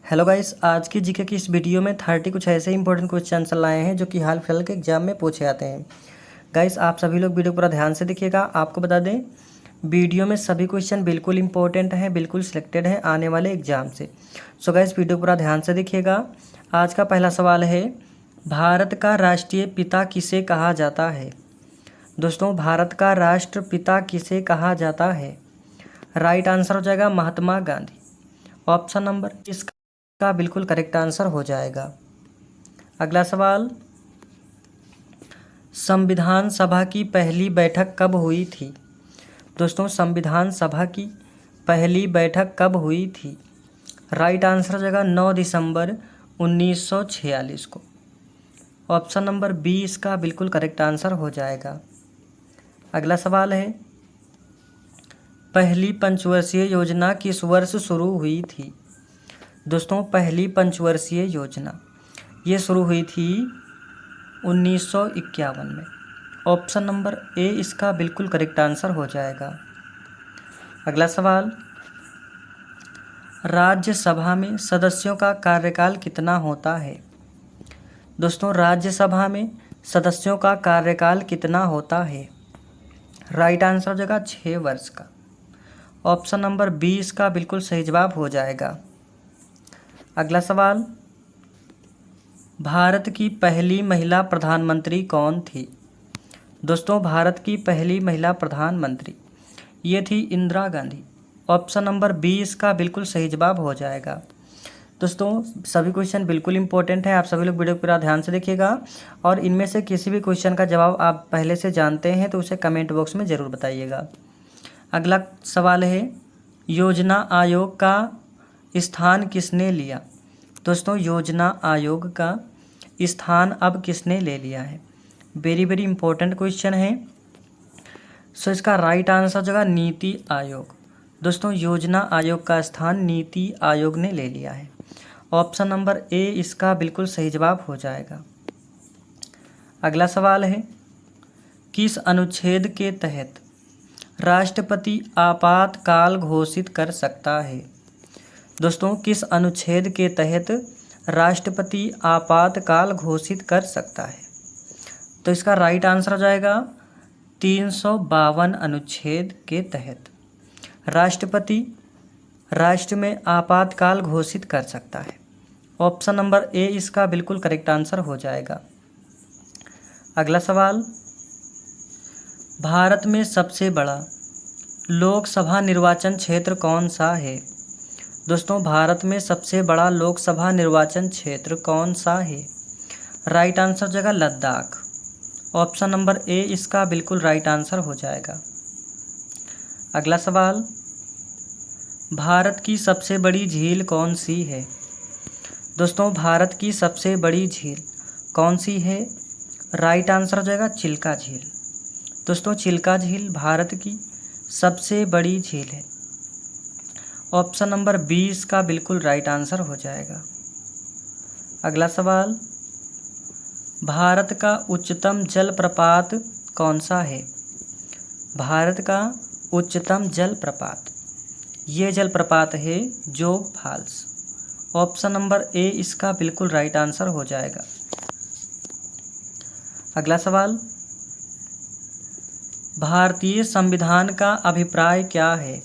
Hello guys, आज की GK की इस वीडियो में 30 कुछ ऐसे इंपॉर्टेंट क्वेश्चन लाए हैं जो कि हाल फिलहाल के एग्जाम में पूछे जाते हैं। गाइस, आप सभी लोग वीडियो पूरा ध्यान से देखिएगा। आपको बता दें, वीडियो में सभी क्वेश्चन बिल्कुल इंपॉर्टेंट हैं, बिल्कुल सिलेक्टेड हैं आने वाले एग्जाम से। सो गाइस, वीडियो पूरा ध्यान से देखिएगा। आज का पहला सवाल है, भारत का राष्ट्रीय पिता किसे कहा जाता है? दोस्तों, भारत का राष्ट्रपिता किसे कहा जाता है? राइट आंसर हो जाएगा महात्मा गांधी। ऑप्शन नंबर इसका बिल्कुल करेक्ट आंसर हो जाएगा। अगला सवाल, संविधान सभा की पहली बैठक कब हुई थी? दोस्तों, संविधान सभा की पहली बैठक कब हुई थी? राइट आंसर हो जाएगा 9 दिसंबर 1946 को। ऑप्शन नंबर बी इसका बिल्कुल करेक्ट आंसर हो जाएगा। अगला सवाल है, पहली पंचवर्षीय योजना किस वर्ष शुरू हुई थी? दोस्तों, पहली पंचवर्षीय योजना ये शुरू हुई थी 1951 में। ऑप्शन नंबर ए इसका बिल्कुल करेक्ट आंसर हो जाएगा। अगला सवाल, राज्यसभा में सदस्यों का कार्यकाल कितना होता है? दोस्तों, राज्यसभा में सदस्यों का कार्यकाल कितना होता है? राइट आंसर हो जाएगा 6 वर्ष का। ऑप्शन नंबर बी इसका बिल्कुल सही जवाब हो जाएगा। अगला सवाल, भारत की पहली महिला प्रधानमंत्री कौन थी? दोस्तों, भारत की पहली महिला प्रधानमंत्री ये थी Indira Gandhi. Option number B इसका बिल्कुल सही जवाब हो जाएगा। दोस्तों, सभी क्वेश्चन बिल्कुल इंपॉर्टेंट है, आप सभी लोग वीडियो पूरा ध्यान से देखिएगा और इनमें से किसी भी क्वेश्चन का जवाब आप पहले से जानते हैं तो उसे कमेंट बॉक्स में ज़रूर बताइएगा। अगला सवाल है, योजना आयोग का स्थान किसने लिया? दोस्तों, योजना आयोग का स्थान अब किसने ले लिया है? वेरी वेरी इंपॉर्टेंट क्वेश्चन है। सो इसका राइट आंसर हो जाएगा नीति आयोग। दोस्तों, योजना आयोग का स्थान नीति आयोग ने ले लिया है। ऑप्शन नंबर ए इसका बिल्कुल सही जवाब हो जाएगा। अगला सवाल है, किस अनुच्छेद के तहत राष्ट्रपति आपातकाल घोषित कर सकता है? दोस्तों, किस अनुच्छेद के तहत राष्ट्रपति आपातकाल घोषित कर सकता है? तो इसका राइट आंसर हो जाएगा 352 अनुच्छेद के तहत राष्ट्रपति राष्ट्र में आपातकाल घोषित कर सकता है। ऑप्शन नंबर ए इसका बिल्कुल करेक्ट आंसर हो जाएगा। अगला सवाल, भारत में सबसे बड़ा लोकसभा निर्वाचन क्षेत्र कौन सा है? दोस्तों, भारत में सबसे बड़ा लोकसभा निर्वाचन क्षेत्र कौन सा है? राइट आंसर हो जाएगा लद्दाख। ऑप्शन नंबर ए इसका बिल्कुल राइट आंसर हो जाएगा। अगला सवाल, भारत की सबसे बड़ी झील कौन सी है? दोस्तों, भारत की सबसे बड़ी झील कौन सी है? राइट आंसर हो जाएगा चिल्का झील। दोस्तों, चिल्का झील भारत की सबसे बड़ी झील है। ऑप्शन नंबर 20 का बिल्कुल राइट आंसर हो जाएगा। अगला सवाल, भारत का उच्चतम जलप्रपात कौन सा है? भारत का उच्चतम जलप्रपात ये जलप्रपात है जोग फॉल्स। ऑप्शन नंबर ए इसका बिल्कुल राइट आंसर हो जाएगा। अगला सवाल, भारतीय संविधान का अभिप्राय क्या है?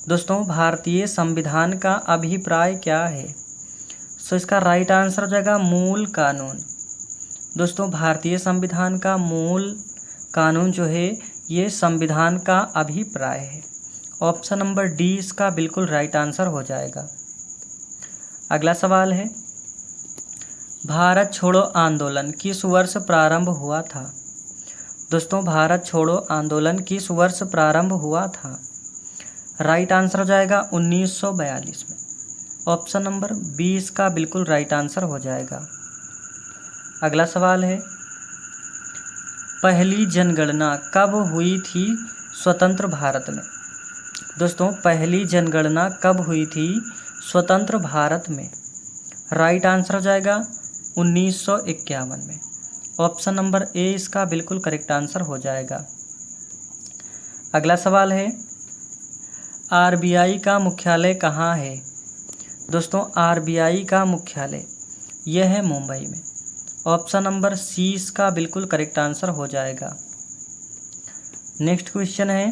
दोस्तों, भारतीय संविधान का अभिप्राय क्या है? सो इसका राइट आंसर हो जाएगा मूल कानून। दोस्तों, भारतीय संविधान का मूल कानून जो है ये संविधान का अभिप्राय है। ऑप्शन नंबर डी इसका बिल्कुल राइट आंसर हो जाएगा। अगला सवाल है, भारत छोड़ो आंदोलन किस वर्ष प्रारंभ हुआ था? दोस्तों, भारत छोड़ो आंदोलन किस वर्ष प्रारंभ हुआ था? राइट आंसर हो जाएगा 1942 में। ऑप्शन नंबर 20 का बिल्कुल राइट आंसर हो जाएगा। अगला सवाल है, पहली जनगणना कब हुई थी स्वतंत्र भारत में? दोस्तों, पहली जनगणना कब हुई थी स्वतंत्र भारत में? राइट आंसर हो जाएगा 1951 में। ऑप्शन नंबर ए इसका बिल्कुल करेक्ट आंसर हो जाएगा। अगला सवाल है, आरबीआई का मुख्यालय कहाँ है? दोस्तों आरबीआई का मुख्यालय यह है मुंबई में। ऑप्शन नंबर सी इसका बिल्कुल करेक्ट आंसर हो जाएगा। नेक्स्ट क्वेश्चन है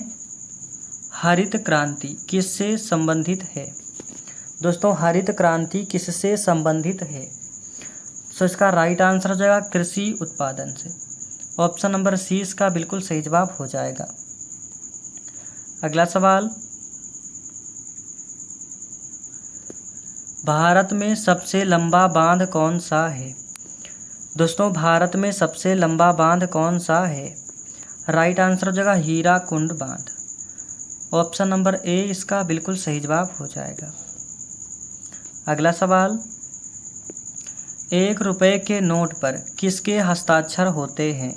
हरित क्रांति किससे संबंधित है। दोस्तों हरित क्रांति किससे संबंधित है। सो इसका राइट आंसर हो जाएगा कृषि उत्पादन से। ऑप्शन नंबर सी इसका बिल्कुल सही जवाब हो जाएगा। अगला सवाल, भारत में सबसे लंबा बांध कौन सा है। दोस्तों भारत में सबसे लंबा बांध कौन सा है। राइट आंसर हो जाएगा हीराकुंड बांध। ऑप्शन नंबर ए इसका बिल्कुल सही जवाब हो जाएगा। अगला सवाल, 1 रुपये के नोट पर किसके हस्ताक्षर होते हैं।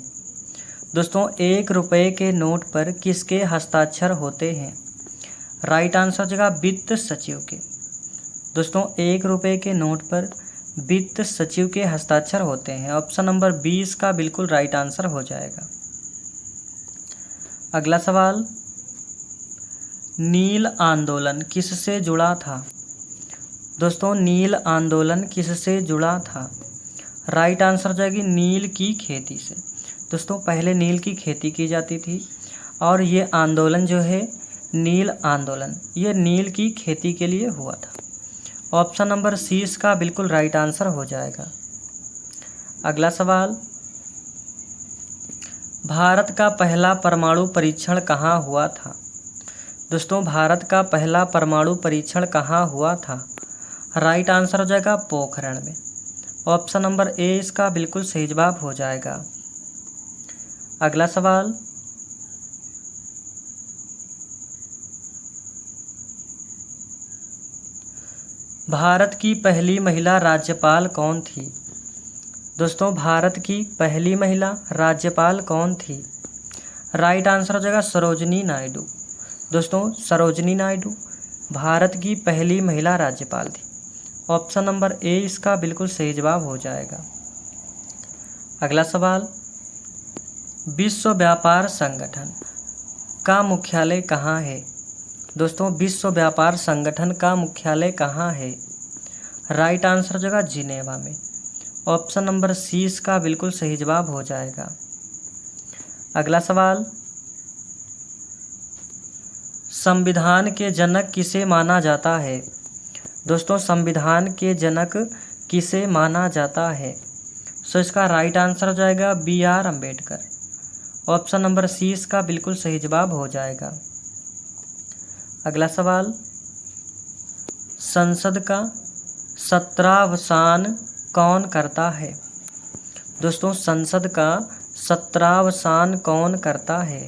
दोस्तों 1 रुपये के नोट पर किसके हस्ताक्षर होते हैं। राइट आंसर हो जाएगा वित्त सचिव के। दोस्तों 1 रुपये के नोट पर वित्त सचिव के हस्ताक्षर होते हैं। ऑप्शन नंबर बी इसका बिल्कुल राइट आंसर हो जाएगा। अगला सवाल, नील आंदोलन किससे जुड़ा था। दोस्तों नील आंदोलन किससे जुड़ा था। राइट आंसर हो जाएगी नील की खेती से। दोस्तों पहले नील की खेती की जाती थी और ये आंदोलन जो है नील आंदोलन ये नील की खेती के लिए हुआ था। ऑप्शन नंबर सी इसका बिल्कुल राइट आंसर हो जाएगा। अगला सवाल, भारत का पहला परमाणु परीक्षण कहाँ हुआ था। दोस्तों भारत का पहला परमाणु परीक्षण कहाँ हुआ था। राइट आंसर हो जाएगा पोखरण में। ऑप्शन नंबर ए इसका बिल्कुल सही जवाब हो जाएगा। अगला सवाल, भारत की पहली महिला राज्यपाल कौन थी। दोस्तों भारत की पहली महिला राज्यपाल कौन थी। राइट आंसर हो जाएगा सरोजिनी नायडू। दोस्तों सरोजिनी नायडू भारत की पहली महिला राज्यपाल थी। ऑप्शन नंबर ए इसका बिल्कुल सही जवाब हो जाएगा। अगला सवाल, विश्व व्यापार संगठन का मुख्यालय कहाँ है। दोस्तों विश्व व्यापार संगठन का मुख्यालय कहाँ है। राइट आंसर हो जाएगा जिनेवा में। ऑप्शन नंबर सी इसका बिल्कुल सही जवाब हो जाएगा। अगला सवाल, संविधान के जनक किसे माना जाता है। दोस्तों संविधान के जनक किसे माना जाता है। सो इसका राइट आंसर हो जाएगा B R Ambedkar. Option number C इसका बिल्कुल सही जवाब हो जाएगा। अगला सवाल, संसद का 17वां कौन करता है। दोस्तों संसद का 17वां कौन करता है।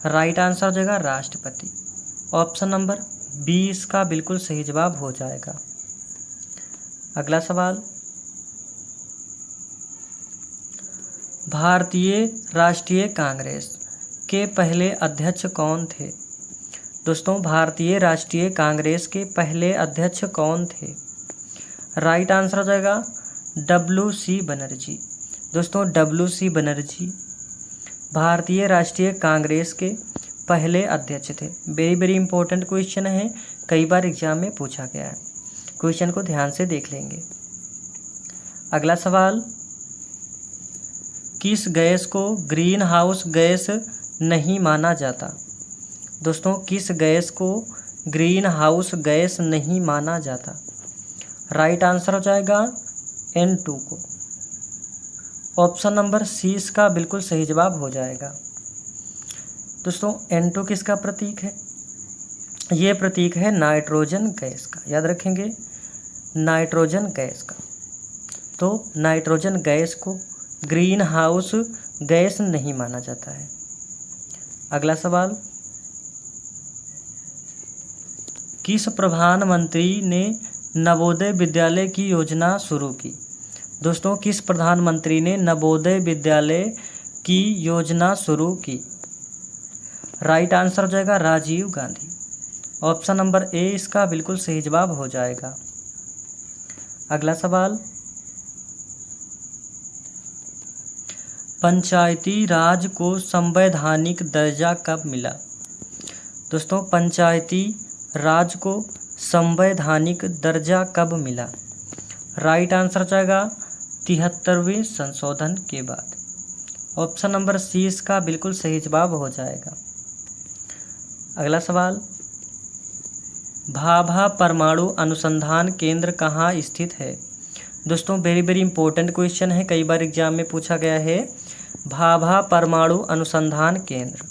राइट आंसर हो जाएगा राष्ट्रपति। ऑप्शन नंबर बी इसका बिल्कुल सही जवाब हो जाएगा। अगला सवाल, भारतीय राष्ट्रीय कांग्रेस के पहले अध्यक्ष कौन थे। दोस्तों भारतीय राष्ट्रीय कांग्रेस के पहले अध्यक्ष कौन थे। राइट आंसर हो जाएगा WC बनर्जी। दोस्तों WC बनर्जी भारतीय राष्ट्रीय कांग्रेस के पहले अध्यक्ष थे। वेरी वेरी इंपॉर्टेंट क्वेश्चन है, कई बार एग्जाम में पूछा गया है। क्वेश्चन को ध्यान से देख लेंगे। अगला सवाल, किस गैस को ग्रीन हाउस गैस नहीं माना जाता। दोस्तों किस गैस को ग्रीन हाउस गैस नहीं माना जाता। राइट आंसर हो जाएगा N2 को। ऑप्शन नंबर सी इसका बिल्कुल सही जवाब हो जाएगा। दोस्तों N2 किसका प्रतीक है। ये प्रतीक है नाइट्रोजन गैस का। याद रखेंगे नाइट्रोजन गैस का। तो नाइट्रोजन गैस को ग्रीन हाउस गैस नहीं माना जाता है। अगला सवाल, किस प्रधानमंत्री ने नवोदय विद्यालय की योजना शुरू की। दोस्तों किस प्रधानमंत्री ने नवोदय विद्यालय की योजना शुरू की। राइट आंसर हो जाएगा Rajiv Gandhi. Option number A इसका बिल्कुल सही जवाब हो जाएगा। अगला सवाल, पंचायती राज को संवैधानिक दर्जा कब मिला। दोस्तों पंचायती राज को संवैधानिक दर्जा कब मिला? राइट आंसर जाएगा 73वें संशोधन के बाद। ऑप्शन नंबर सी इसका बिल्कुल सही जवाब हो जाएगा। अगला सवाल, भाभा परमाणु अनुसंधान केंद्र कहाँ स्थित है? दोस्तों वेरी वेरी इंपॉर्टेंट क्वेश्चन है, कई बार एग्जाम में पूछा गया है। भाभा परमाणु अनुसंधान केंद्र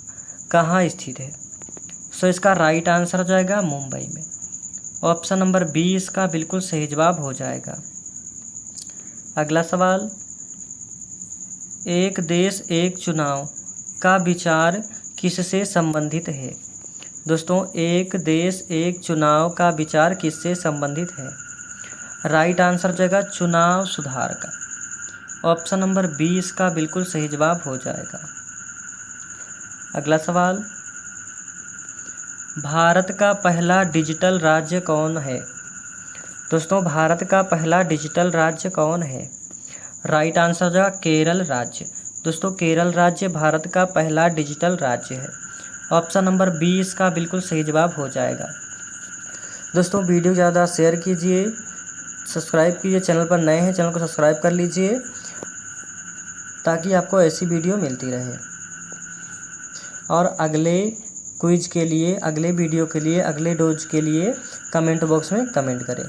कहाँ स्थित है? सो इसका राइट आंसर जाएगा मुंबई में। ऑप्शन नंबर बी इसका बिल्कुल सही जवाब हो जाएगा। अगला सवाल, एक देश एक चुनाव का विचार किससे संबंधित है? दोस्तों एक देश एक चुनाव का विचार किससे संबंधित है? राइट आंसर जाएगा चुनाव सुधार का। ऑप्शन नंबर बी इसका बिल्कुल सही जवाब हो जाएगा। अगला सवाल, भारत का पहला डिजिटल राज्य कौन है? दोस्तों भारत का पहला डिजिटल राज्य कौन है? राइट आंसर जाएगा केरल राज्य। दोस्तों केरल राज्य भारत का पहला डिजिटल राज्य है। ऑप्शन नंबर बी इसका बिल्कुल सही जवाब हो जाएगा। दोस्तों वीडियो ज़्यादा शेयर कीजिए, सब्सक्राइब कीजिए, चैनल पर नए हैं चैनल को सब्सक्राइब कर लीजिए ताकि आपको ऐसी वीडियो मिलती रहे। और अगले क्विज के लिए, अगले वीडियो के लिए, अगले डोज के लिए कमेंट बॉक्स में कमेंट करें।